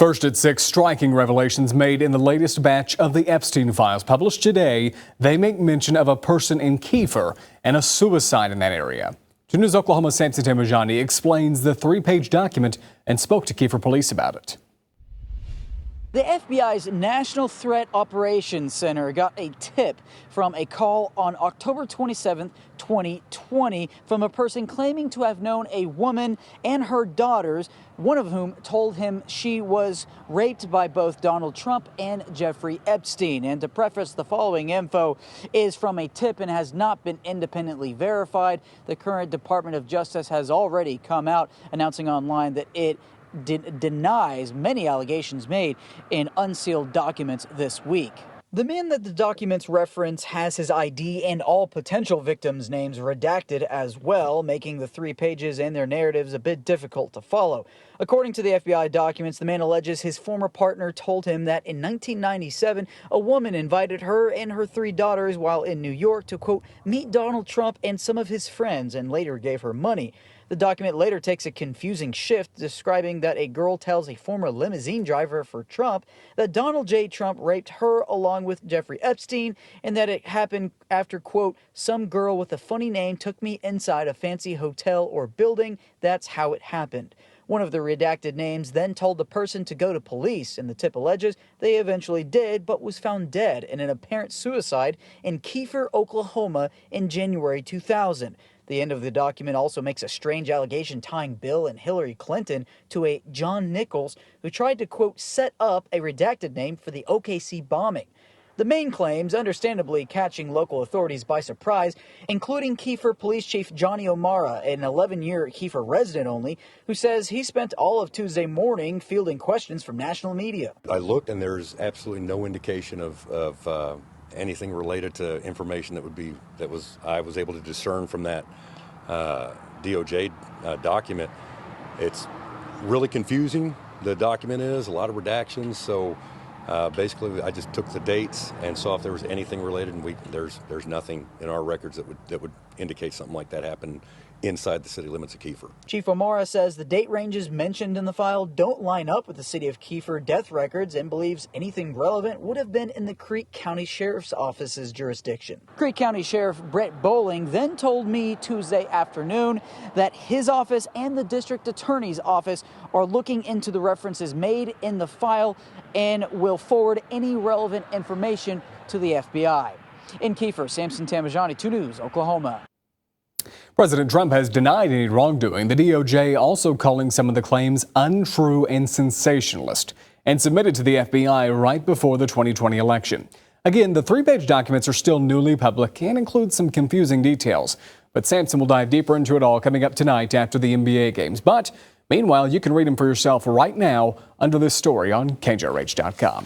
First at 6, striking revelations made in the latest batch of the Epstein Files published today. They make mention of a person in Kiefer and a suicide in that area. 2 News Oklahoma's Samson Tamajani explains the 3-page document and spoke to Kiefer police about it. The FBI's National Threat Operations Center got a tip from a call on October 27, 2020, from a person claiming to have known a woman and her daughters, one of whom told him she was raped by both Donald Trump and Jeffrey Epstein. And to preface, the following info is from a tip and has not been independently verified. The current Department of Justice has already come out announcing online that it denies many allegations made in unsealed documents this week. The man that the documents reference has his ID and all potential victims' names redacted as well, making the 3 pages and their narratives a bit difficult to follow. According to the FBI documents, the man alleges his former partner told him that in 1997, a woman invited her and her 3 daughters while in New York to, quote, meet Donald Trump and some of his friends, and later gave her money. The document later takes a confusing shift, describing that a girl tells a former limousine driver for Trump that Donald J. Trump raped her along with Jeffrey Epstein, and that it happened after, quote, some girl with a funny name took me inside a fancy hotel or building. That's how it happened. One of the redacted names then told the person to go to police, and the tip alleges they eventually did, but was found dead in an apparent suicide in Kiefer, Oklahoma in January 2000. The end of the document also makes a strange allegation tying Bill and Hillary Clinton to a John Nichols who tried to, quote, set up a redacted name for the OKC bombing. The main claims, understandably catching local authorities by surprise, including Kiefer Police Chief Johnny O'Mara, an 11-year Kiefer resident only, who says he spent all of Tuesday morning fielding questions from national media. I looked and there's absolutely no indication of anything related to information I was able to discern from that DOJ document. It's really confusing. The document is a lot of redactions, so basically I just took the dates and saw if there was anything related, and there's nothing in our records that would indicate something like that happened inside the city limits of Kiefer. Chief O'Mara says the date ranges mentioned in the file don't line up with the city of Kiefer death records and believes anything relevant would have been in the Creek County Sheriff's Office's jurisdiction. Creek County Sheriff Brett Bowling then told me Tuesday afternoon that his office and the district attorney's office are looking into the references made in the file and will forward any relevant information to the FBI. In Kiefer, Samson Tamajani, 2 News, Oklahoma. President Trump has denied any wrongdoing. The DOJ also calling some of the claims untrue and sensationalist, and submitted to the FBI right before the 2020 election. Again, the 3-page documents are still newly public and include some confusing details. But Samson will dive deeper into it all coming up tonight after the NBA games. But meanwhile, you can read them for yourself right now under this story on KJRH.com.